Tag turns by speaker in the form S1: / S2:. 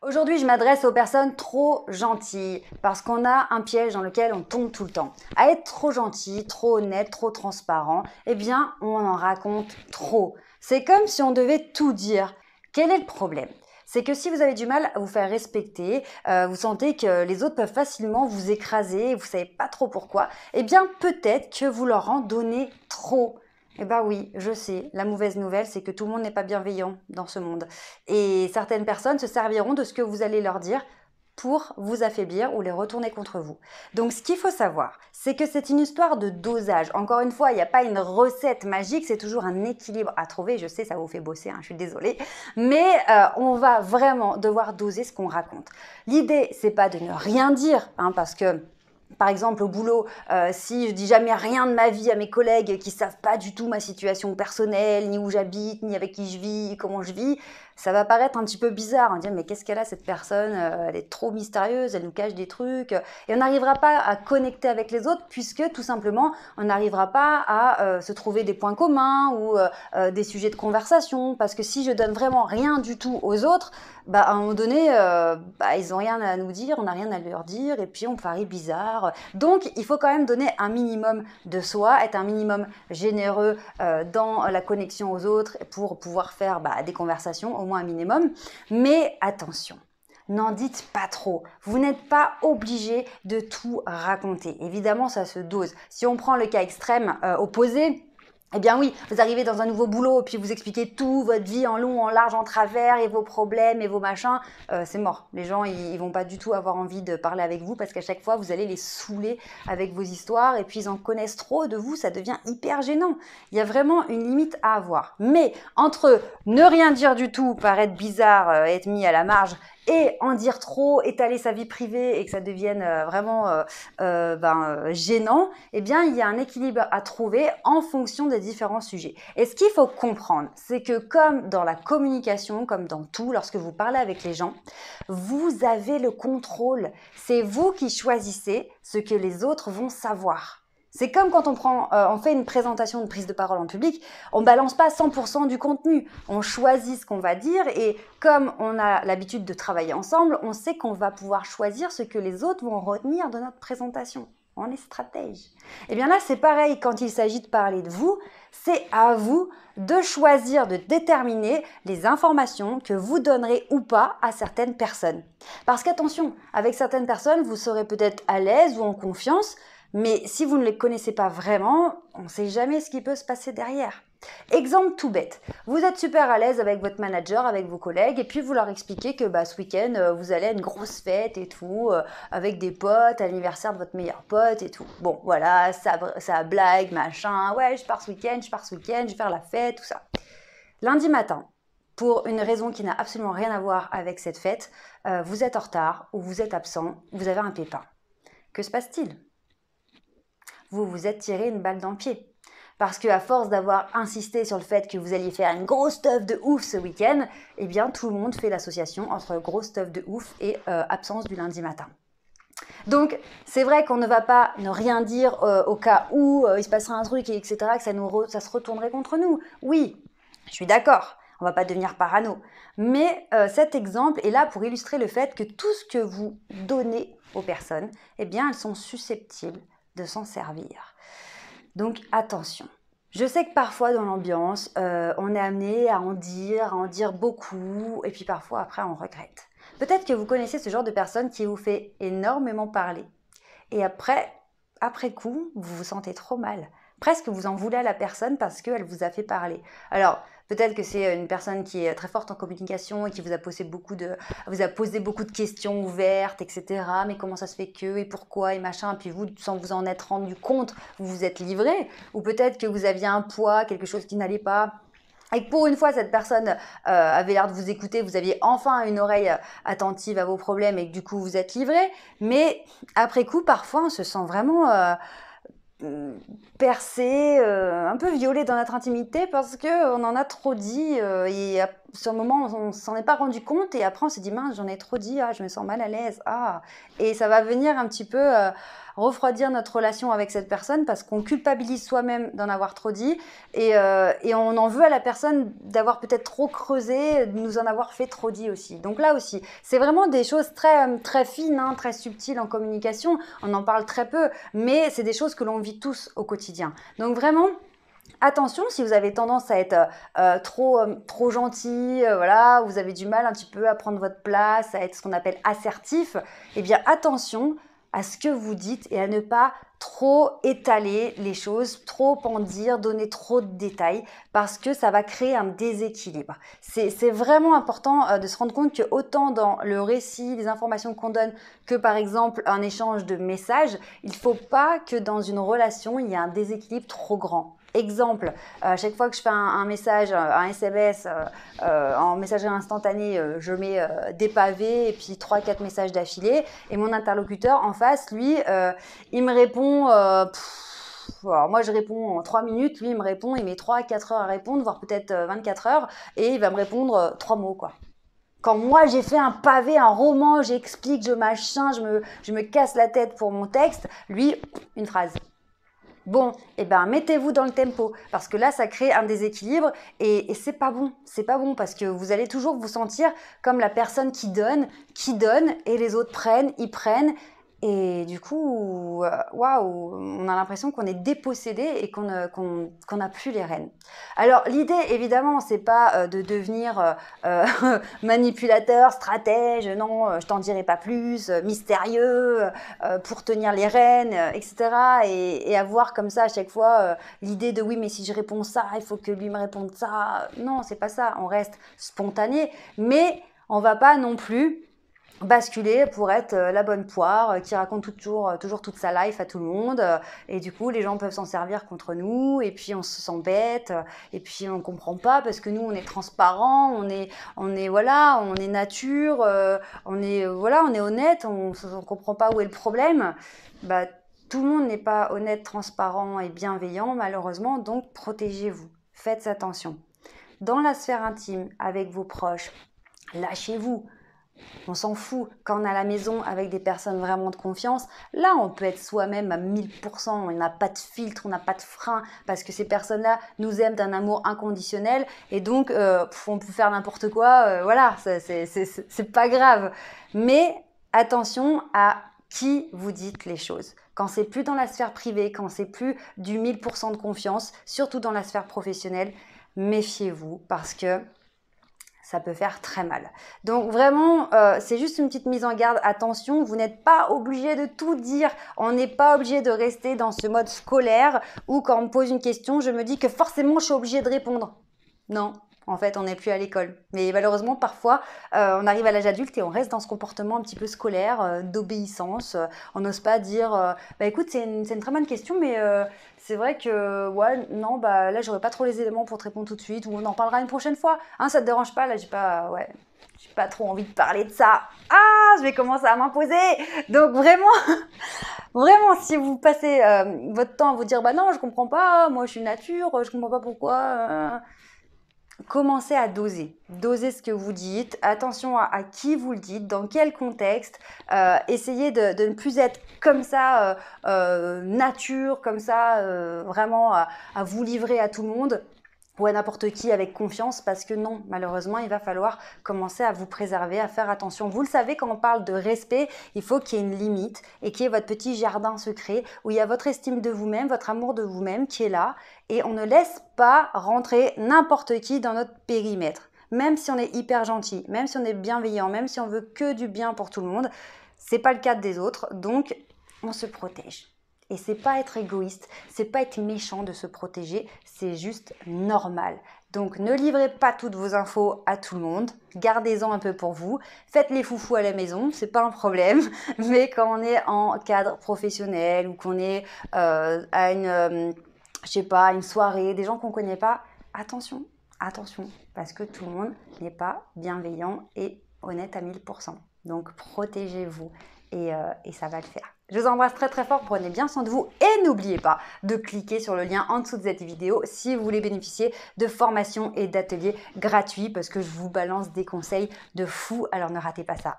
S1: Aujourd'hui, je m'adresse aux personnes trop gentilles parce qu'on a un piège dans lequel on tombe tout le temps. À être trop gentil, trop honnête, trop transparent, eh bien, on en raconte trop. C'est comme si on devait tout dire. Quel est le problème? C'est que si vous avez du mal à vous faire respecter, vous sentez que les autres peuvent facilement vous écraser, vous savez pas trop pourquoi, eh bien, peut-être que vous leur en donnez trop. Eh ben oui, je sais, la mauvaise nouvelle, c'est que tout le monde n'est pas bienveillant dans ce monde. Et certaines personnes se serviront de ce que vous allez leur dire pour vous affaiblir ou les retourner contre vous. Donc ce qu'il faut savoir, c'est que c'est une histoire de dosage. Encore une fois, il n'y a pas une recette magique, c'est toujours un équilibre à trouver. Je sais, ça vous fait bosser, je suis désolée. Mais on va vraiment devoir doser ce qu'on raconte. L'idée, c'est pas de ne rien dire, parce que par exemple, au boulot, si je dis jamais rien de ma vie à mes collègues qui savent pas du tout ma situation personnelle, ni où j'habite, ni avec qui je vis, comment je vis, ça va paraître un petit peu bizarre. On va dire, mais qu'est-ce qu'elle a cette personne? Elle est trop mystérieuse, elle nous cache des trucs. Et on n'arrivera pas à connecter avec les autres puisque tout simplement, on n'arrivera pas à se trouver des points communs ou des sujets de conversation. Parce que si je donne vraiment rien du tout aux autres, à un moment donné, ils n'ont rien à nous dire, on n'a rien à leur dire, et puis on paraît bizarre. Donc, il faut quand même donner un minimum de soi, être un minimum généreux dans la connexion aux autres pour pouvoir faire des conversations, au moins un minimum. Mais attention, n'en dites pas trop. Vous n'êtes pas obligé de tout raconter. Évidemment, ça se dose. Si on prend le cas extrême opposé, eh bien oui, vous arrivez dans un nouveau boulot, puis vous expliquez tout, votre vie en long, en large, en travers, et vos problèmes, et vos machins, c'est mort. Les gens, ils vont pas du tout avoir envie de parler avec vous, parce qu'à chaque fois, vous allez les saouler avec vos histoires, et puis ils en connaissent trop de vous, ça devient hyper gênant. Il y a vraiment une limite à avoir. Mais entre ne rien dire du tout, paraître bizarre, être mis à la marge, et en dire trop, étaler sa vie privée et que ça devienne vraiment gênant, eh bien, il y a un équilibre à trouver en fonction des différents sujets. Et ce qu'il faut comprendre, c'est que comme dans la communication, comme dans tout, lorsque vous parlez avec les gens, vous avez le contrôle. C'est vous qui choisissez ce que les autres vont savoir. C'est comme quand on fait une présentation de prise de parole en public, on balance pas 100% du contenu, on choisit ce qu'on va dire et comme on a l'habitude de travailler ensemble, on sait qu'on va pouvoir choisir ce que les autres vont retenir de notre présentation. On est stratège. Et bien là, c'est pareil quand il s'agit de parler de vous, c'est à vous de choisir, de déterminer les informations que vous donnerez ou pas à certaines personnes. Parce qu'attention, avec certaines personnes, vous serez peut-être à l'aise ou en confiance, mais si vous ne les connaissez pas vraiment, on ne sait jamais ce qui peut se passer derrière. Exemple tout bête, vous êtes super à l'aise avec votre manager, avec vos collègues, et puis vous leur expliquez que ce week-end, vous allez à une grosse fête et tout, avec des potes, à l'anniversaire de votre meilleur pote et tout. Bon, voilà, ça blague, machin, ouais, je pars ce week-end, je vais faire la fête, tout ça. Lundi matin, pour une raison qui n'a absolument rien à voir avec cette fête, vous êtes en retard ou vous êtes absent, vous avez un pépin. Que se passe-t-il ? Vous vous êtes tiré une balle dans le pied. Parce qu'à force d'avoir insisté sur le fait que vous alliez faire une grosse stuff de ouf ce week-end, eh bien tout le monde fait l'association entre grosse stuff de ouf et absence du lundi matin. Donc c'est vrai qu'on ne va pas ne rien dire au cas où il se passerait un truc, etc., que ça se retournerait contre nous. Oui, je suis d'accord. On ne va pas devenir parano. Mais cet exemple est là pour illustrer le fait que tout ce que vous donnez aux personnes, eh bien elles sont susceptibles de s'en servir. Donc attention. Je sais que parfois dans l'ambiance, on est amené à en dire beaucoup, et puis parfois après on regrette. Peut-être que vous connaissez ce genre de personne qui vous fait énormément parler. Et après coup, vous vous sentez trop mal. Presque vous en voulez à la personne parce qu'elle vous a fait parler. Alors, peut-être que c'est une personne qui est très forte en communication et qui vous a posé beaucoup de questions ouvertes, etc. Mais comment ça se fait que, et pourquoi, et machin. Puis vous, sans vous en être rendu compte, vous vous êtes livré. Ou peut-être que vous aviez un poids, quelque chose qui n'allait pas. Et que pour une fois, cette personne avait l'air de vous écouter, vous aviez enfin une oreille attentive à vos problèmes et que du coup, vous êtes livré. Mais après coup, parfois, on se sent vraiment percé, un peu violé dans notre intimité parce qu'on en a trop dit et sur le moment, on s'en est pas rendu compte et après on s'est dit mince, j'en ai trop dit, je me sens mal à l'aise, et ça va venir un petit peu refroidir notre relation avec cette personne parce qu'on culpabilise soi-même d'en avoir trop dit et on en veut à la personne d'avoir peut-être trop creusé, de nous en avoir fait trop dit aussi. Donc là aussi, c'est vraiment des choses très fines, très subtiles en communication. On en parle très peu, mais c'est des choses que l'on vit tous au quotidien. Donc vraiment, attention, si vous avez tendance à être trop gentil, voilà, vous avez du mal un petit peu à prendre votre place, à être ce qu'on appelle assertif, eh bien attention à ce que vous dites et à ne pas trop étaler les choses, trop en dire, donner trop de détails, parce que ça va créer un déséquilibre. C'est vraiment important de se rendre compte que autant dans le récit, les informations qu'on donne, que par exemple un échange de messages, il ne faut pas que dans une relation, il y ait un déséquilibre trop grand. Exemple, à chaque fois que je fais un message, un SMS en messagerie instantanée, je mets des pavés et puis 3-4 messages d'affilée. Et mon interlocuteur en face, lui, il me répond... alors moi, je réponds en 3 minutes. Lui, il me répond, il met 3-4 heures à répondre, voire peut-être 24 heures. Et il va me répondre 3 mots, quoi. Quand moi, j'ai fait un pavé, un roman, j'explique, je me casse la tête pour mon texte. Lui, une phrase. Bon, eh ben mettez-vous dans le tempo parce que là ça crée un déséquilibre et c'est pas bon parce que vous allez toujours vous sentir comme la personne qui donne et les autres prennent, ils prennent et du coup, waouh, on a l'impression qu'on est dépossédé et qu'on n'a plus les rênes. Alors l'idée évidemment c'est pas de devenir manipulateur, stratège, non, je t'en dirai pas plus, mystérieux, pour tenir les rênes, etc. Et avoir comme ça à chaque fois l'idée de oui mais si je réponds ça, il faut que lui me réponde ça. Non, c'est pas ça, on reste spontané, mais on va pas non plus basculer pour être la bonne poire qui raconte toujours toute sa life à tout le monde et du coup les gens peuvent s'en servir contre nous et puis on se sent bête et puis on comprend pas parce que nous on est transparent, on est nature, on est honnête, on comprend pas où est le problème. Bah tout le monde n'est pas honnête, transparent et bienveillant malheureusement, donc protégez-vous, faites attention. Dans la sphère intime avec vos proches, lâchez-vous. On s'en fout. Quand on est à la maison avec des personnes vraiment de confiance, là, on peut être soi-même à 1000%. On n'a pas de filtre, on n'a pas de frein parce que ces personnes-là nous aiment d'un amour inconditionnel et donc on peut faire n'importe quoi. Voilà, c'est pas grave. Mais attention à qui vous dites les choses. Quand c'est plus dans la sphère privée, quand c'est plus du 1000% de confiance, surtout dans la sphère professionnelle, méfiez-vous parce que ça peut faire très mal. Donc vraiment, c'est juste une petite mise en garde. Attention, vous n'êtes pas obligé de tout dire. On n'est pas obligé de rester dans ce mode scolaire où quand on me pose une question, je me dis que forcément je suis obligée de répondre. Non, en fait, on n'est plus à l'école. Mais malheureusement, parfois, on arrive à l'âge adulte et on reste dans ce comportement un petit peu scolaire, d'obéissance. On n'ose pas dire bah écoute, c'est une très bonne question, mais c'est vrai que ouais, non, bah là, j'aurais pas trop les éléments pour te répondre tout de suite, ou on en parlera une prochaine fois. Hein, ça te dérange pas? Là, j'ai pas trop envie de parler de ça. Je vais commencer à m'imposer. Donc vraiment, vraiment, si vous passez votre temps à vous dire bah non, je comprends pas, moi je suis nature, je comprends pas pourquoi. Commencez à doser ce que vous dites, attention à qui vous le dites, dans quel contexte, essayez de ne plus être comme ça, nature, comme ça, vraiment à vous livrer à tout le monde ou à n'importe qui avec confiance parce que non, malheureusement, il va falloir commencer à vous préserver, à faire attention. Vous le savez, quand on parle de respect, il faut qu'il y ait une limite et qu'il y ait votre petit jardin secret où il y a votre estime de vous-même, votre amour de vous-même qui est là et on ne laisse pas rentrer n'importe qui dans notre périmètre. Même si on est hyper gentil, même si on est bienveillant, même si on veut que du bien pour tout le monde, c'est pas le cas des autres, donc on se protège. Et c'est pas être égoïste, c'est pas être méchant de se protéger, c'est juste normal. Donc ne livrez pas toutes vos infos à tout le monde, gardez-en un peu pour vous, faites les foufous à la maison, c'est pas un problème, mais quand on est en cadre professionnel ou qu'on est à une, une soirée, des gens qu'on connaît pas, attention, parce que tout le monde n'est pas bienveillant et honnête à 1000%. Donc protégez-vous et ça va le faire. Je vous embrasse très très fort, prenez bien soin de vous et n'oubliez pas de cliquer sur le lien en dessous de cette vidéo si vous voulez bénéficier de formations et d'ateliers gratuits parce que je vous balance des conseils de fou, alors ne ratez pas ça.